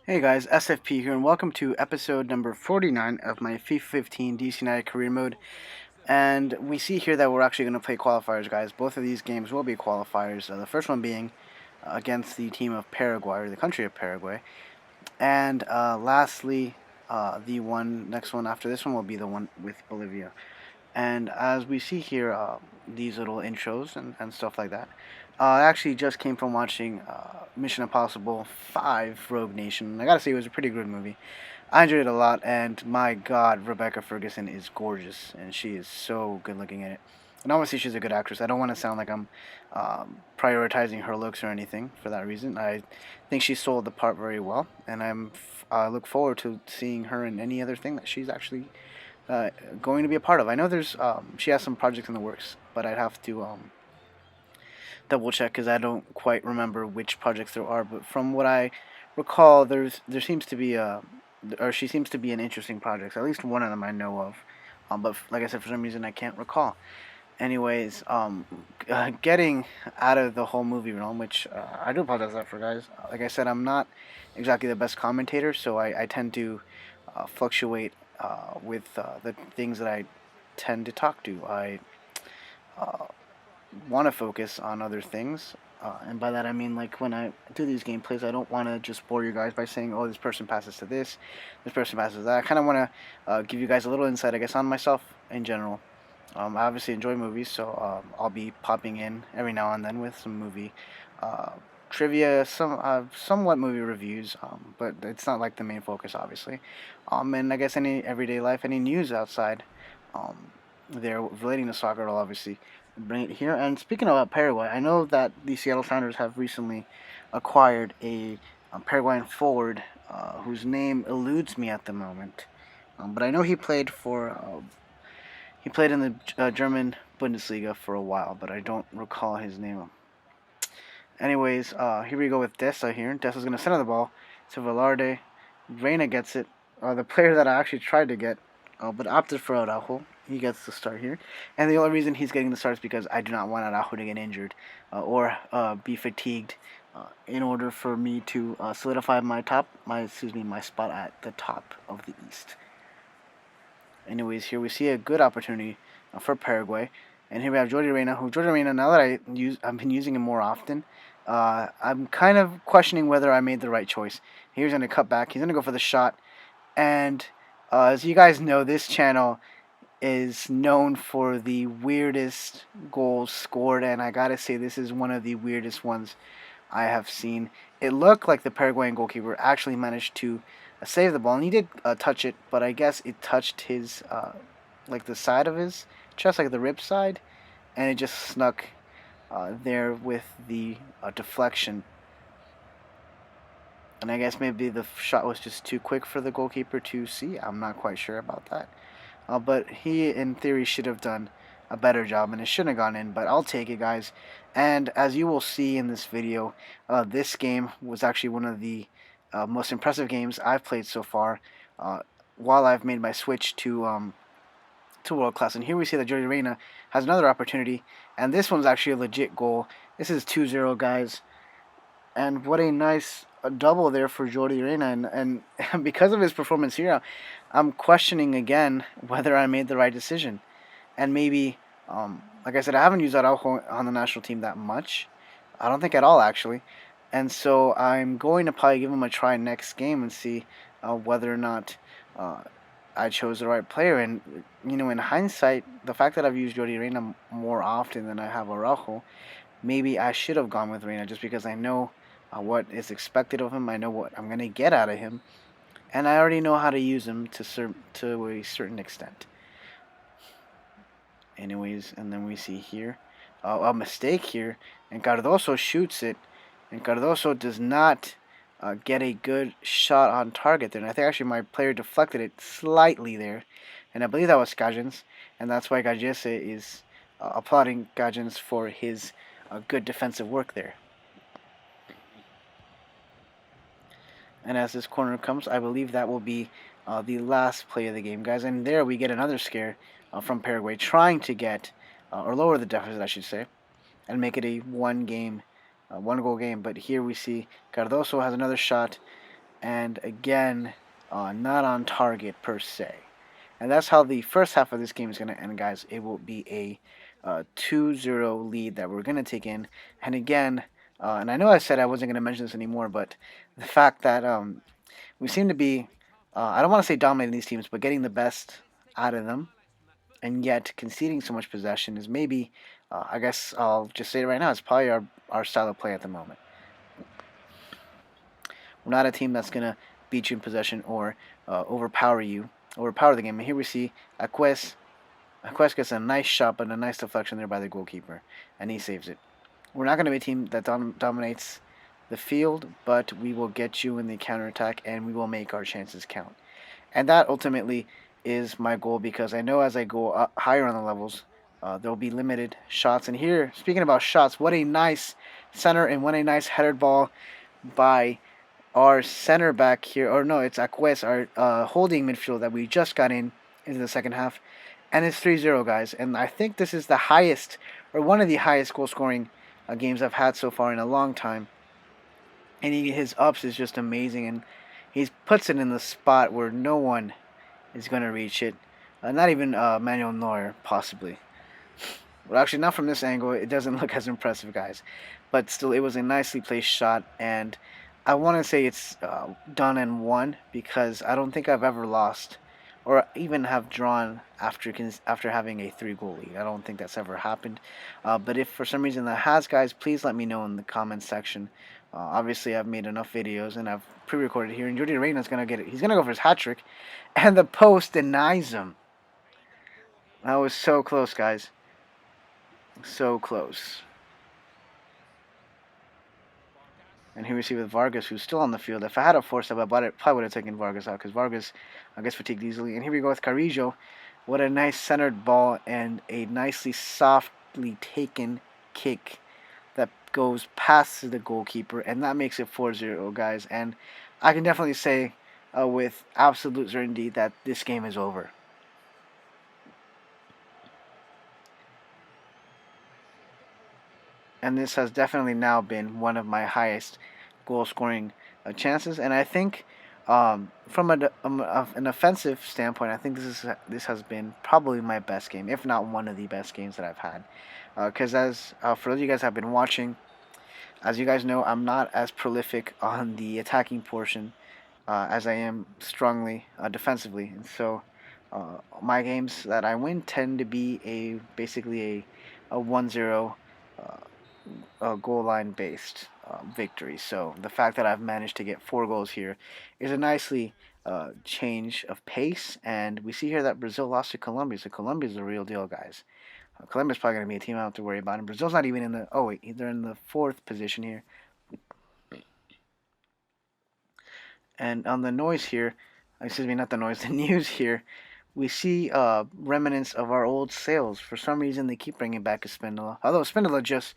Hey guys, SFP here, and welcome to episode number 49 of my FIFA 15 DC United Career Mode. And we see here that we're actually going to play qualifiers, guys. Both of these games will be qualifiers. The first one being against the team of Paraguay, or the country of Paraguay. And lastly, the next one after this one will be the one with Bolivia. And as we see here, these little intros and stuff like that, I actually just came from watching Mission Impossible 5 Rogue Nation. I gotta say, it was a pretty good movie. I enjoyed it a lot, and my god, Rebecca Ferguson is gorgeous, and she is so good looking in it. And obviously, she's a good actress. I don't want to sound like I'm prioritizing her looks or anything for that reason. I think she sold the part very well, and I look forward to seeing her in any other thing that she's actually going to be a part of. I know she has some projects in the works, but I'd have to double check because I don't quite remember which projects there are. But from what I recall, there seems to be or she seems to be an interesting project. At least one of them I know of. But like I said, for some reason I can't recall. Anyways, getting out of the whole movie realm, which I do apologize for, guys. Like I said, I'm not exactly the best commentator, so I tend to fluctuate with the things that I tend to talk to. I want to focus on other things. And by that I mean, like, when I do these gameplays, I don't want to just bore you guys by saying, oh, this person passes to this person passes to that. I kind of want to give you guys a little insight, I guess, on myself in general. I obviously enjoy movies, so I'll be popping in every now and then with some movie uh, trivia, somewhat movie reviews, but it's not like the main focus, obviously. And I guess any everyday life, any news outside there relating to soccer, I'll obviously bring it here. And speaking about Paraguay, I know that the Seattle Sounders have recently acquired a Paraguayan forward whose name eludes me at the moment. But I know he played in the German Bundesliga for a while, but I don't recall his name. Anyways, here we go with Dessa here. Dessa's going to center the ball to Velarde. Reina gets it. The player that I actually tried to get, but opted for Araujo. He gets the start here. And the only reason he's getting the start is because I do not want Araujo to get injured or be fatigued in order for me to solidify my spot at the top of the East. Anyways, here we see a good opportunity for Paraguay. And here we have Jordi Reina, now that I've been using him more often, I'm kind of questioning whether I made the right choice. He's going to cut back. He's going to go for the shot. And as you guys know, this channel is known for the weirdest goals scored. And I got to say, this is one of the weirdest ones I have seen. It looked like the Paraguayan goalkeeper actually managed to save the ball. And he did touch it, but I guess it touched his, like the side of his chest, like the rib side. And it just snuck there with the deflection. And I guess maybe the shot was just too quick for the goalkeeper to see. I'm not quite sure about that. But he, in theory, should have done a better job, and it shouldn't have gone in. But I'll take it, guys. And as you will see in this video, this game was actually one of the most impressive games I've played so far while I've made my switch to world class. And here we see that Jordi Reina has another opportunity, and this one's actually a legit goal. This is 2-0, guys, and what a nice double there for Jordi Reina. And because of his performance here, I'm questioning again whether I made the right decision. And maybe, like I said, I haven't used Araujo on the national team that much. I don't think at all, actually. And so I'm going to probably give him a try next game and see whether or not I chose the right player. And, you know, in hindsight, the fact that I've used Jordi Reina more often than I have Araujo, maybe I should have gone with Reina just because I know what is expected of him. I know what I'm going to get out of him. And I already know how to use him to a certain extent. Anyways, and then we see here a mistake here. And Cardoso shoots it. And Cardoso does not get a good shot on target there. And I think actually my player deflected it slightly there. And I believe that was Gajins. And that's why Gajese is applauding Gajins for his good defensive work there. And as this corner comes, I believe that will be the last play of the game, guys. And there we get another scare from Paraguay, trying to get, or lower the deficit, I should say, and make it a one goal game. But here we see Cardoso has another shot, and again, not on target per se. And that's how the first half of this game is going to end, guys. It will be a 2-0 lead that we're going to take in. And again, and I know I said I wasn't going to mention this anymore, but the fact that we seem to be, I don't want to say dominating these teams, but getting the best out of them, and yet conceding so much possession is maybe, I guess I'll just say it right now, it's probably our style of play at the moment. We're not a team that's going to beat you in possession or overpower the game. And here we see Aquez. Aquez gets a nice shot, but a nice deflection there by the goalkeeper, and he saves it. We're not going to be a team that dominates the field, but we will get you in the counterattack, and we will make our chances count. And that ultimately is my goal, because I know as I go up higher on the levels, there will be limited shots. And here, speaking about shots, what a nice center and what a nice headed ball by our center back here, or no, it's Aquez, our holding midfield that we just got into the second half, and it's 3-0, guys. And I think this is the highest, or one of the highest goal scoring games I've had so far in a long time. And his ups is just amazing, and he puts it in the spot where no one is going to reach it. Not even Manuel Neuer, possibly. Well, actually, not from this angle. It doesn't look as impressive, guys. But still, it was a nicely placed shot, and I want to say it's done and won, because I don't think I've ever lost or even have drawn after having a 3-goal lead. I don't think that's ever happened. But if for some reason that has, guys, please let me know in the comments section. Obviously, I've made enough videos and I've pre-recorded here, and Jordi Reyna's gonna get it. He's gonna go for his hat trick, and the post denies him. That was so close, guys. So close. And here we see with Vargas, who's still on the field. If I had a force up, I probably would have taken Vargas out, because Vargas, I guess, fatigued easily. And here we go with Carrillo. What a nice centered ball and a nicely softly taken kick that goes past the goalkeeper. And that makes it 4-0, guys. And I can definitely say with absolute certainty that this game is over. And this has definitely now been one of my highest goal scoring chances. And I think from an offensive standpoint, I think this has been probably my best game, if not one of the best games that I've had. Because as for those of you guys who have been watching, as you guys know, I'm not as prolific on the attacking portion as I am strongly defensively, and so my games that I win tend to be basically a 1-0 goal line based victory. So the fact that I've managed to get 4 goals here is a nicely change of pace. And we see here that Brazil lost to Colombia. So Colombia's the real deal, guys. Colombia's probably going to be a team I don't have to worry about. And Brazil's not even in the... Oh, wait. They're in the 4th position here. And on the noise here... Excuse me, not the noise. The news here. We see remnants of our old sales. For some reason, they keep bringing back a Spindola. Although Spindola just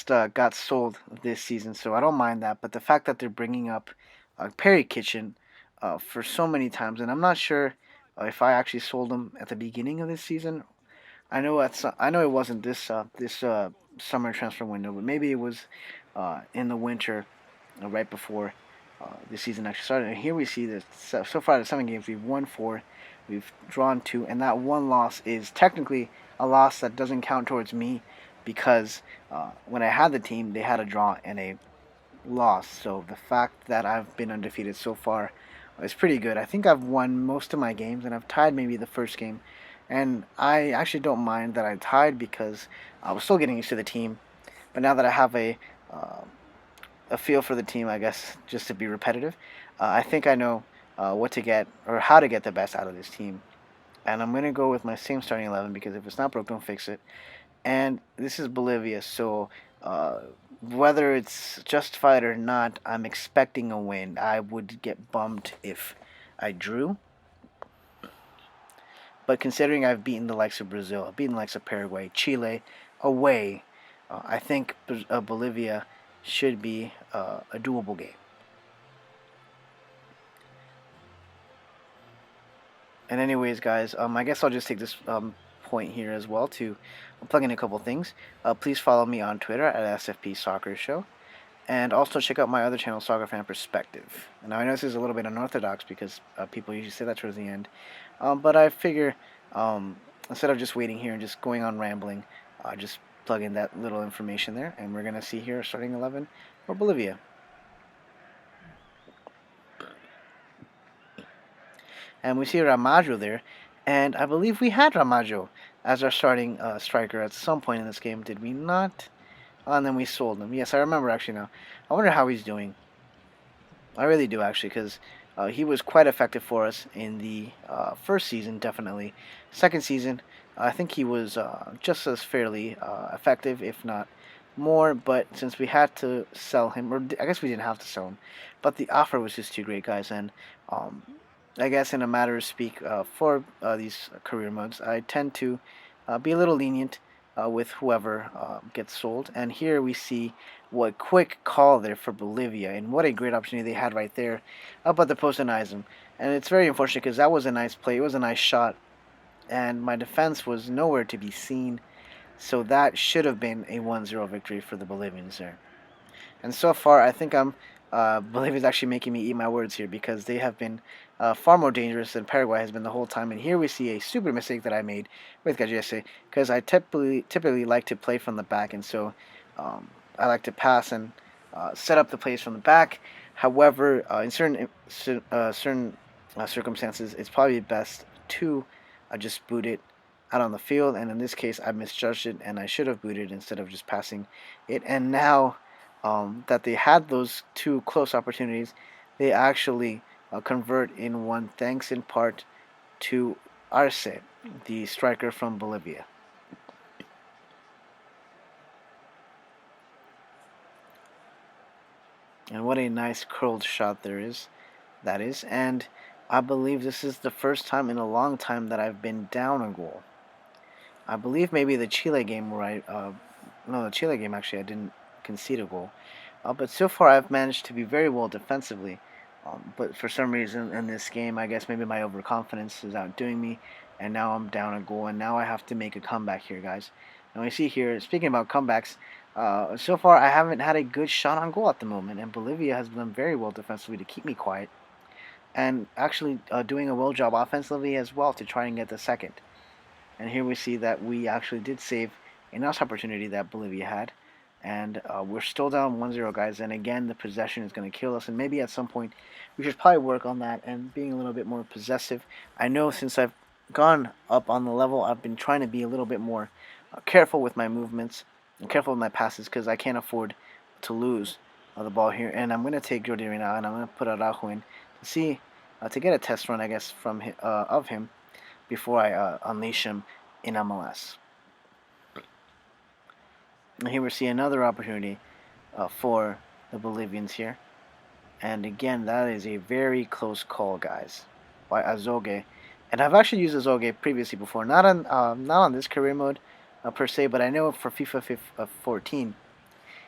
got sold this season, so I don't mind that. But the fact that they're bringing up Perry Kitchen for so many times, and I'm not sure if I actually sold them at the beginning of this season. I know it wasn't this summer transfer window, but maybe it was in the winter, right before the season actually started. And here we see that so far the 7 games we've won 4, we've drawn 2, and that one loss is technically a loss that doesn't count towards me, because when I had the team, they had a draw and a loss. So the fact that I've been undefeated so far is pretty good. I think I've won most of my games, and I've tied maybe the first game. And I actually don't mind that I tied, because I was still getting used to the team. But now that I have a feel for the team, I guess, just to be repetitive, I think I know what to get, or how to get the best out of this team. And I'm going to go with my same starting 11, because if it's not broke, don't fix it. And this is Bolivia, so whether it's justified or not, I'm expecting a win. I would get bummed if I drew. But considering I've beaten the likes of Brazil, I've beaten the likes of Paraguay, Chile, away, I think Bolivia should be a doable game. And anyways, guys, I guess I'll just take this point here as well to plug in a couple things. Please follow me on Twitter at SFP Soccer Show. And also check out my other channel, Soccer Fan Perspective. And I know this is a little bit unorthodox because people usually say that towards the end. But I figure um, instead of just waiting here and just going on rambling, just plug in that little information there. And we're going to see here starting 11 for Bolivia. And we see Ramajo there. And I believe we had Ramajo as our starting striker at some point in this game. Did we not? Oh, and then we sold him. Yes, I remember actually now. I wonder how he's doing. I really do actually, because he was quite effective for us in the first season, definitely. Second season, I think he was just as fairly effective, if not more. But since we had to sell him, or I guess we didn't have to sell him, but the offer was just too great, guys. And um, I guess in a matter of speak, for these career modes, I tend to be a little lenient with whoever gets sold. And here we see what quick call there for Bolivia, and what a great opportunity they had right there up at the post and eyes him. And it's very unfortunate because that was a nice play, it was a nice shot, and my defense was nowhere to be seen. So that should have been a 1-0 victory for the Bolivians there. And so far, I think Bolivia's actually making me eat my words here, because they have been far more dangerous than Paraguay has been the whole time. And here we see a stupid mistake that I made with Gajese, because I typically like to play from the back, and so um, I like to pass and set up the plays from the back. However, in certain circumstances, it's probably best to just boot it out on the field. And in this case, I misjudged it, and I should have booted instead of just passing it. And now that they had those two close opportunities, they actually convert in one, thanks in part to Arce, the striker from Bolivia. And what a nice curled shot that is. And I believe this is the first time in a long time that I've been down a goal. I believe maybe the Chile game where no, the Chile game actually I didn't concede a goal. But so far I've managed to be very well defensively. But for some reason in this game, I guess maybe my overconfidence is outdoing me, and now I'm down a goal, and now I have to make a comeback here, guys. And we see here, speaking about comebacks, so far I haven't had a good shot on goal at the moment, and Bolivia has done very well defensively to keep me quiet, and actually doing a well job offensively as well to try and get the second. And here we see that we actually did save a nice opportunity that Bolivia had. And we're still down 1-0, guys. And again, the possession is going to kill us. And maybe at some point, we should probably work on that and being a little bit more possessive. I know since I've gone up on the level, I've been trying to be a little bit more careful with my movements and careful with my passes, because I can't afford to lose the ball here. And I'm going to take Jordi Reina and I'm going to put Araujo in to see, to get a test run, I guess, from of him before I unleash him in MLS. And here we see another opportunity for the Bolivians here. And again, that is a very close call, guys, by Azogue. And I've actually used Azogue previously before, not on this career mode per se, but I know for FIFA 14,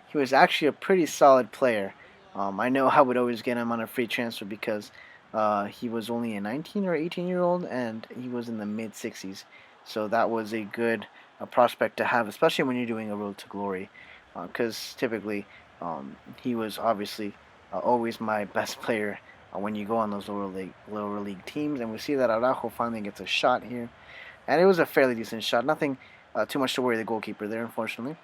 he was actually a pretty solid player. I know I would always get him on a free transfer because he was only a 19 or 18-year-old, and he was in the mid-60s. So that was a good prospect to have, especially when you're doing a road to glory, because typically he was obviously always my best player when you go on those lower league teams. And we see that Araujo finally gets a shot here, and it was a fairly decent shot. Nothing too much to worry the goalkeeper there, unfortunately.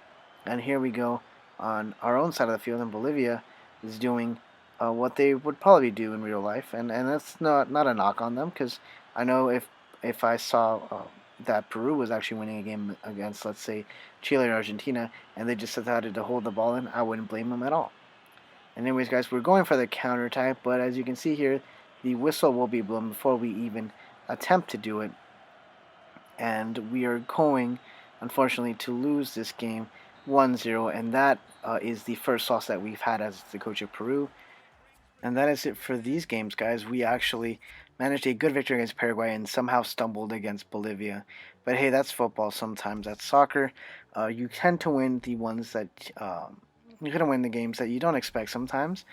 And here we go on our own side of the field, and Bolivia is doing what they would probably do in real life, and that's not a knock on them, because I know if I saw that Peru was actually winning a game against, let's say, Chile or Argentina, and they just decided to hold the ball in, I wouldn't blame them at all. And anyways, guys, we're going for the counterattack, but as you can see here, the whistle will be blown before we even attempt to do it. And we are going, unfortunately, to lose this game 1-0, and that is the first loss that we've had as the coach of Peru. And that is it for these games, guys. We actually managed a good victory against Paraguay and somehow stumbled against Bolivia. But hey, that's football sometimes. That's soccer. You tend to win the ones that you're going to win the games that you don't expect sometimes.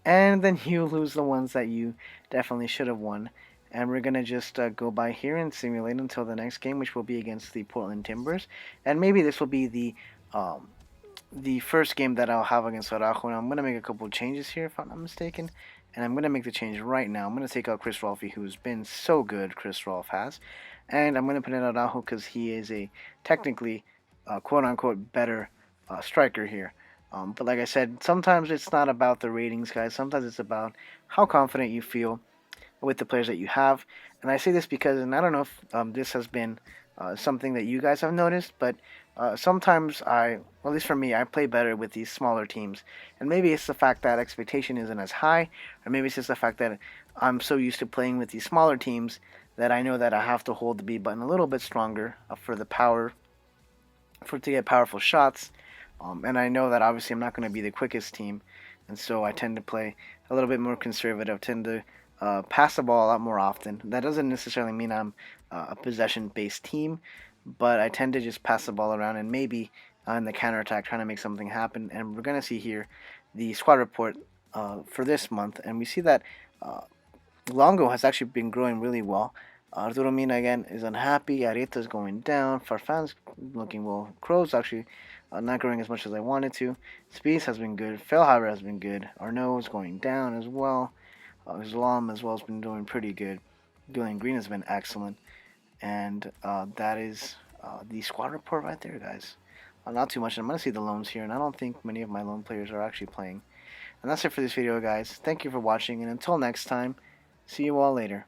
And then you lose the ones that you definitely should have won. And we're going to just go by here and simulate until the next game, which will be against the Portland Timbers. And maybe this will be the the first game that I'll have against Araujo. And I'm going to make a couple of changes here, if I'm not mistaken. And I'm going to make the change right now. I'm going to take out Chris Rolfe, who's been so good, Chris Rolfe has. And I'm going to put in Araujo because he is a technically, quote-unquote, better striker here. But like I said, sometimes it's not about the ratings, guys. Sometimes it's about how confident you feel with the players that you have. And I say this because, and I don't know if this has been something that you guys have noticed, but sometimes well, at least for me, I play better with these smaller teams. And maybe it's the fact that expectation isn't as high, or maybe it's just the fact that I'm so used to playing with these smaller teams that I know that I have to hold the B button a little bit stronger for the power, to get powerful shots. And I know that obviously I'm not going to be the quickest team, and so I tend to play a little bit more conservative, tend to pass the ball a lot more often. That doesn't necessarily mean I'm a possession-based team, but I tend to just pass the ball around and maybe in the counterattack trying to make something happen. And we're going to see here the squad report for this month, and we see that Longo has actually been growing really well. Arturo Mina again is unhappy. Arieta's going down. Farfan's looking well. Crow's actually not growing as much as I wanted to. Speeds has been good. Fellheimer has been good. Arnaud is going down as well. Islam as well has been doing pretty good. Gillian Green has been excellent. And that is the squad report right there, guys. Not too much. I'm going to see the loans here, and I don't think many of my loan players are actually playing. And that's it for this video, guys. Thank you for watching, and until next time, see you all later.